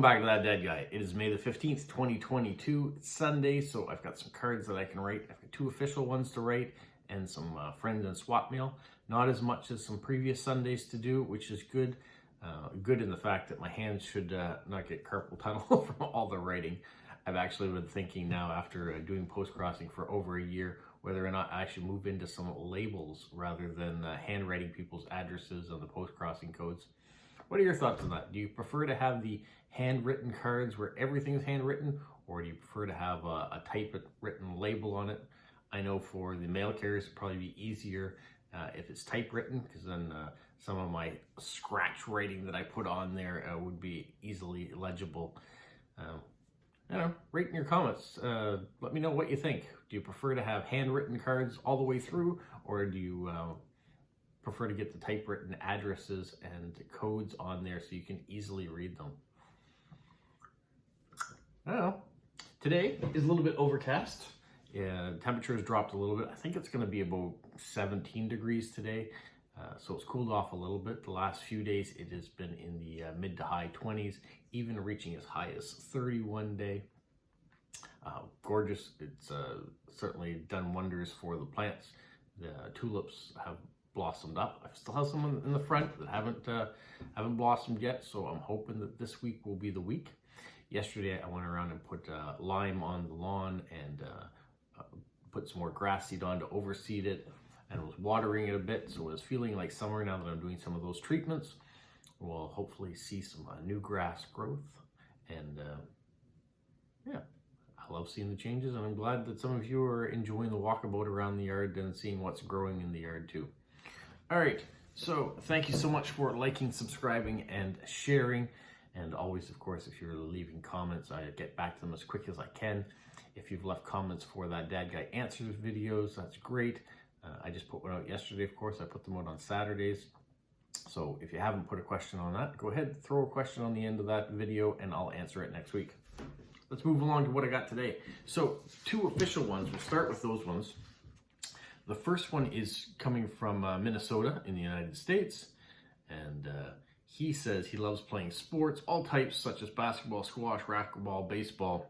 back to That Dead Guy. It is May the 15th, 2022. It's Sunday, so I've got some cards that I can write. I've got 2 official ones to write and some friend and swap mail. Not as much as some previous Sundays to do, which is good. Good in the fact that my hands should not get carpal tunnel from all the writing. I've actually been thinking now, after doing post-crossing for over a year, whether or not I should move into some labels rather than handwriting people's addresses on the post-crossing codes. What are your thoughts on that? Do you prefer to have the handwritten cards where everything's handwritten, or do you prefer to have a typewritten label on it? I know for the mail carriers, it'd probably be easier if it's typewritten, because then some of my scratch writing that I put on there would be easily legible. I don't know, rate in your comments. Let me know what you think. Do you prefer to have handwritten cards all the way through, or do you prefer to get the typewritten addresses and codes on there so you can easily read them? I don't know. Today is a little bit overcast. Temperatures dropped a little bit. I think it's going to be about 17 degrees today. So it's cooled off a little bit. The last few days it has been in the mid to high 20s, even reaching as high as 31 day. Gorgeous. It's certainly done wonders for the plants. The tulips have blossomed up. I still have some in the front that haven't blossomed yet, so I'm hoping that this week will be the week. Yesterday I went around and put lime on the lawn and put some more grass seed on to overseed it, and was watering it a bit, so it's feeling like summer now that I'm doing some of those treatments. We'll hopefully see some new grass growth, and yeah, I love seeing the changes, and I'm glad that some of you are enjoying the walkabout around the yard and seeing what's growing in the yard too. All right, so thank you so much for liking, subscribing, and sharing. And always, of course, if you're leaving comments, I get back to them as quick as I can. If you've left comments for That Dad Guy Answers videos, that's great. I just put one out yesterday, of course. I put them out on Saturdays. So if you haven't put a question on that, go ahead, throw a question on the end of that video, and I'll answer it next week. Let's move along to what I got today. So 2 official ones. We'll start with those ones. The first one is coming from Minnesota in the United States. And he says he loves playing sports, all types, such as basketball, squash, racquetball, baseball.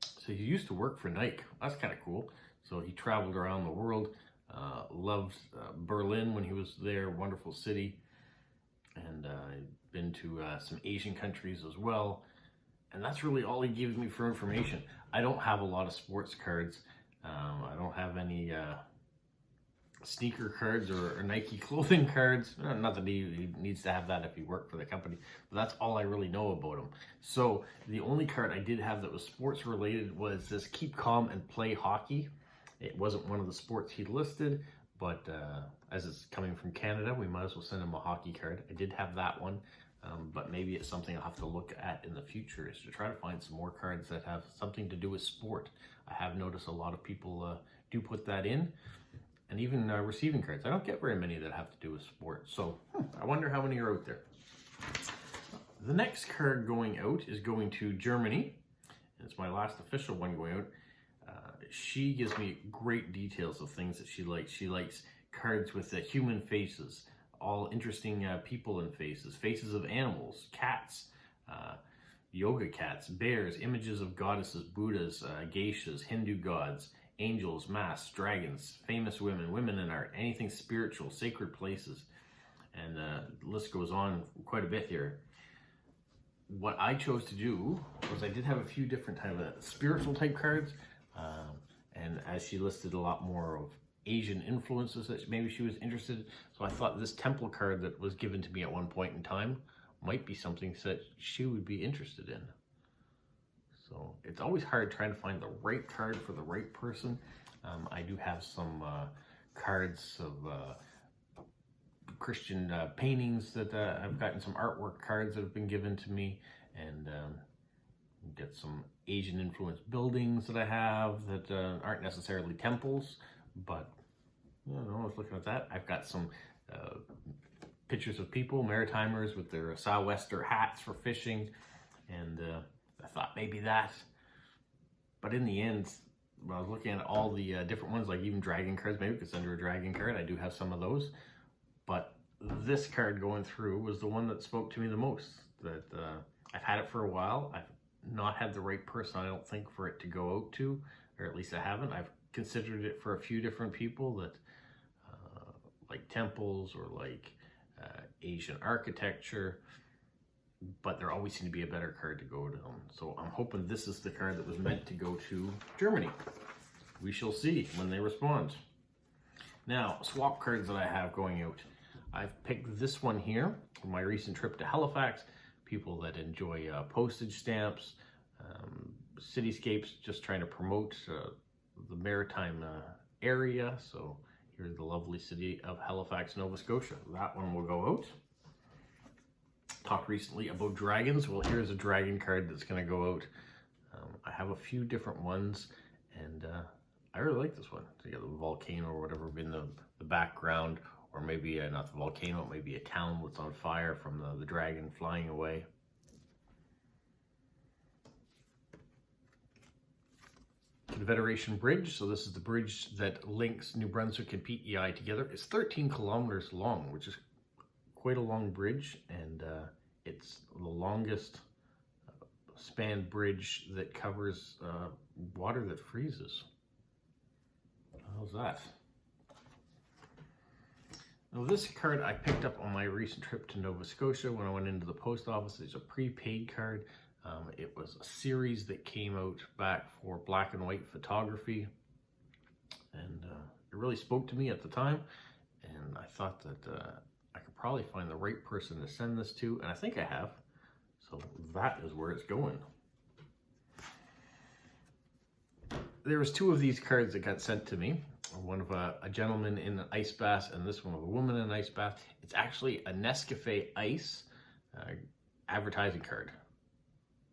So he used to work for Nike. That's kind of cool. So he traveled around the world, loved Berlin when he was there, wonderful city. And been to some Asian countries as well. And that's really all he gives me for information. I don't have a lot of sports cards. I don't have any sneaker cards or Nike clothing cards. Not that he needs to have that if he worked for the company, but that's all I really know about him. So the only card I did have that was sports related was this Keep Calm and Play Hockey. It wasn't one of the sports he listed, but as it's coming from Canada, we might as well send him a hockey card. I did have that one, but maybe it's something I'll have to look at in the future, is to try to find some more cards that have something to do with sport. I have noticed a lot of people do put that in. And even receiving cards. I don't get very many that have to do with sports. So I wonder how many are out there. The next card going out is going to Germany. And it's my last official one going out. She gives me great details of things that she likes. She likes cards with human faces, all interesting people and faces, faces of animals, cats, yoga cats, bears, images of goddesses, Buddhas, geishas, Hindu gods, angels, masks, dragons, famous women, women in art, anything spiritual, sacred places. And the list goes on quite a bit here. What I chose to do was I did have a few different type of spiritual type cards. And as she listed a lot more of Asian influences that maybe she was interested in. So I thought this temple card that was given to me at one point in time might be something that she would be interested in. So it's always hard trying to find the right card for the right person. I do have some cards of Christian paintings that I've gotten, some artwork cards that have been given to me, and get some Asian influenced buildings that I have that aren't necessarily temples, but I don't know, I was looking at that. I've got some pictures of people, maritimers with their sou'wester hats for fishing, and I thought maybe that. But in the end, when I was looking at all the different ones, like even dragon cards, maybe we could send her a dragon card. I do have some of those. But this card going through was the one that spoke to me the most, that I've had it for a while. I've not had the right person, I don't think, for it to go out to, or at least I haven't. I've considered it for a few different people that like temples or like Asian architecture, but there always seemed to be a better card to go to them. So I'm hoping this is the card that was meant to go to Germany. We shall see when they respond. Now, swap cards that I have going out. I've picked this one here for my recent trip to Halifax. People that enjoy postage stamps, cityscapes, just trying to promote the maritime area. So here's the lovely city of Halifax, Nova Scotia. That one will go out. Talked recently about dragons. Well, here's a dragon card that's going to go out. I have a few different ones, and I really like this one. So you got the volcano or whatever in the background, or maybe not the volcano, maybe a town that's on fire from the dragon flying away. Confederation Bridge. So this is the bridge that links New Brunswick and PEI together. It's 13 kilometers long, which is quite a long bridge, and it's the longest spanned bridge that covers water that freezes. How's that? Now this card I picked up on my recent trip to Nova Scotia when I went into the post office. It's a prepaid card. It was a series that came out back for black and white photography, and it really spoke to me at the time, and I thought that I could probably find the right person to send this to, and I think I have. So that is where it's going. There was two of these cards that got sent to me. One of a gentleman in an ice bath, and this one of a woman in an ice bath. It's actually a Nescafe Ice advertising card.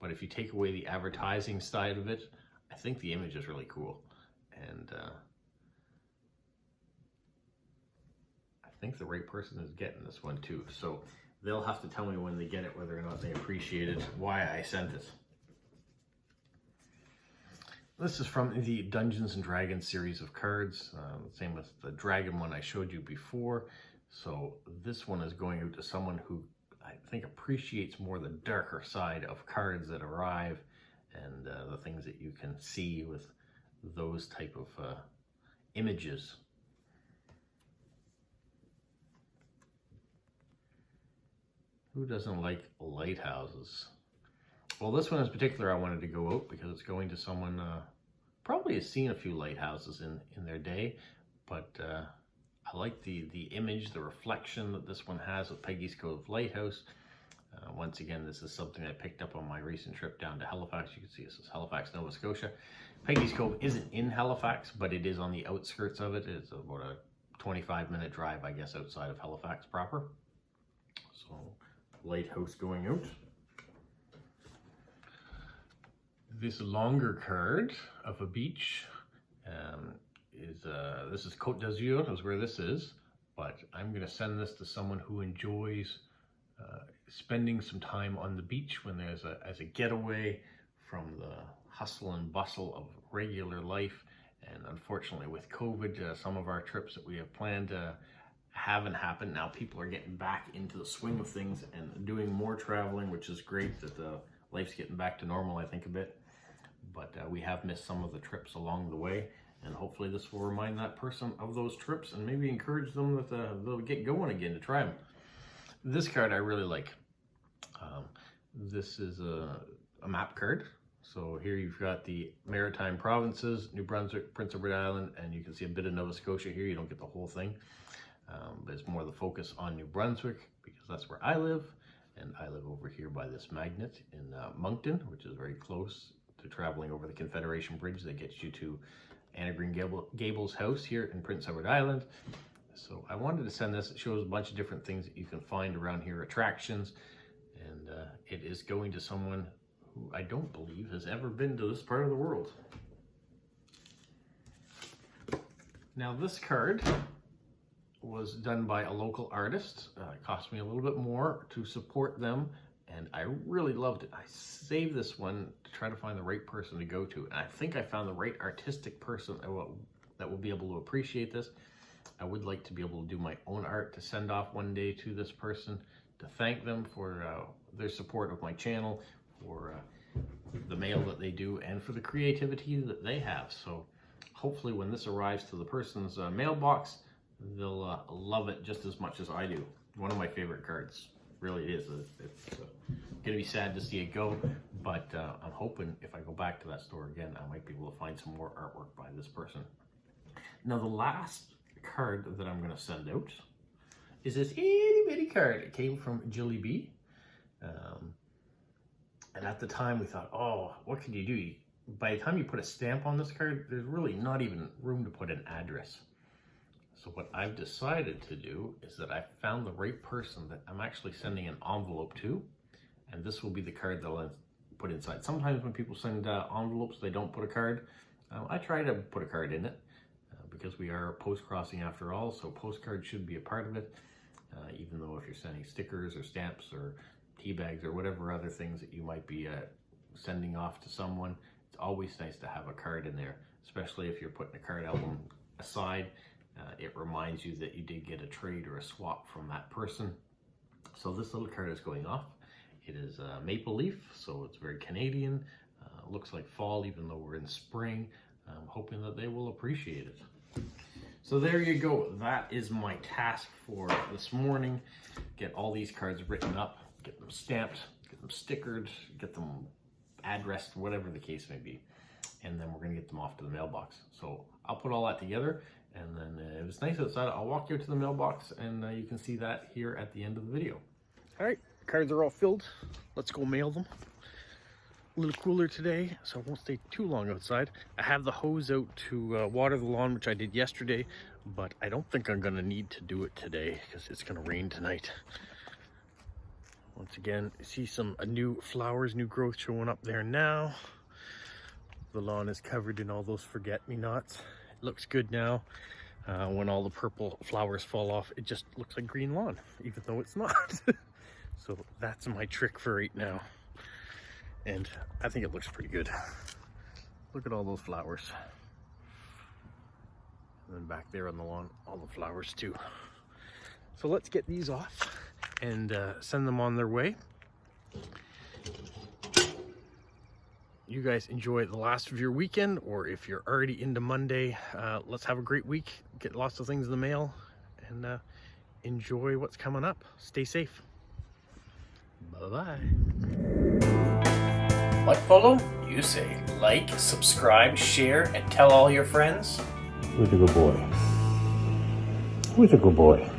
But if you take away the advertising side of it, I think the image is really cool. And I think the right person is getting this one too. So they'll have to tell me when they get it whether or not they appreciated why I sent it. This is from the Dungeons & Dragons series of cards, same as the dragon one I showed you before. So this one is going out to someone who I think appreciates more the darker side of cards that arrive, and the things that you can see with those type of images. Who doesn't like lighthouses? Well, this one in particular I wanted to go out because it's going to someone probably has seen a few lighthouses in their day, but I like the image, the reflection that this one has of Peggy's Cove Lighthouse. Once again, this is something I picked up on my recent trip down to Halifax. You can see this is Halifax, Nova Scotia. Peggy's Cove isn't in Halifax, but it is on the outskirts of it. It's about a 25-minute drive, I guess, outside of Halifax proper. So, lighthouse going out. This longer card of a beach this is Côte d'Azur, is where this is, but I'm going to send this to someone who enjoys spending some time on the beach when there's as a getaway from the hustle and bustle of regular life. And unfortunately with COVID, some of our trips that we have planned haven't happened. Now people are getting back into the swing of things and doing more traveling, which is great that life's getting back to normal, I think, a bit. But we have missed some of the trips along the way, and hopefully this will remind that person of those trips and maybe encourage them that they'll get going again to try them. This card I really like. This is a map card. So here you've got the maritime provinces, New Brunswick, Prince Edward Island, and you can see a bit of Nova Scotia here. You don't get the whole thing, but it's more the focus on New Brunswick because that's where I live, and I live over here by this magnet in Moncton, which is very close to traveling over the Confederation Bridge that gets you to Anna Green Gables house here in Prince Edward Island. So I wanted to send this. It shows a bunch of different things that you can find around here, attractions, and it is going to someone who I don't believe has ever been to this part of the world. Now this card was done by a local artist. It cost me a little bit more to support them, and I really loved it. I saved this one to try to find the right person to go to, and I think I found the right artistic person that will be able to appreciate this. I would like to be able to do my own art to send off one day to this person to thank them for their support of my channel, for the mail that they do, and for the creativity that they have. So hopefully when this arrives to the person's mailbox, they'll love it just as much as I do. One of my favorite cards, really is. It's gonna be sad to see it go, but I'm hoping if I go back to that store again, I might be able to find some more artwork by this person. Now the last card that I'm gonna send out is this itty bitty card. It came from Jilly B. And at the time we thought, oh, what can you do? By the time you put a stamp on this card, there's really not even room to put an address. So what I've decided to do is that I found the right person that I'm actually sending an envelope to, and this will be the card that I'll put inside. Sometimes when people send envelopes, they don't put a card. I try to put a card in it because we are post-crossing after all, so postcards should be a part of it, even though if you're sending stickers or stamps or tea bags or whatever other things that you might be sending off to someone, it's always nice to have a card in there, especially if you're putting a card album aside. It reminds you that you did get a trade or a swap from that person. So this little card is going off. It is maple leaf, so it's very Canadian. Looks like fall, even though we're in spring. I'm hoping that they will appreciate it. So there you go. That is my task for this morning. Get all these cards written up, get them stamped, get them stickered, get them addressed, whatever the case may be. And then we're gonna get them off to the mailbox. So I'll put all that together, and then if it's nice outside, I'll walk you to the mailbox, and you can see that here at the end of the video. All right, the cards are all filled. Let's go mail them. A little cooler today, so it won't stay too long outside. I have the hose out to water the lawn, which I did yesterday, but I don't think I'm gonna need to do it today because it's gonna rain tonight. Once again, you see some new flowers, new growth showing up there now. The lawn is covered in all those forget-me-nots. It looks good now. When all the purple flowers fall off, it just looks like green lawn, even though it's not. So that's my trick for right now. And I think it looks pretty good. Look at all those flowers. And then back there on the lawn, all the flowers too. So let's get these off and send them on their way. You guys enjoy the last of your weekend, or if you're already into Monday, let's have a great week. Get lots of things in the mail and enjoy what's coming up. Stay safe. Bye-bye. What, Polo? You say like, subscribe, share, and tell all your friends. Who's a good boy? Who's a good boy?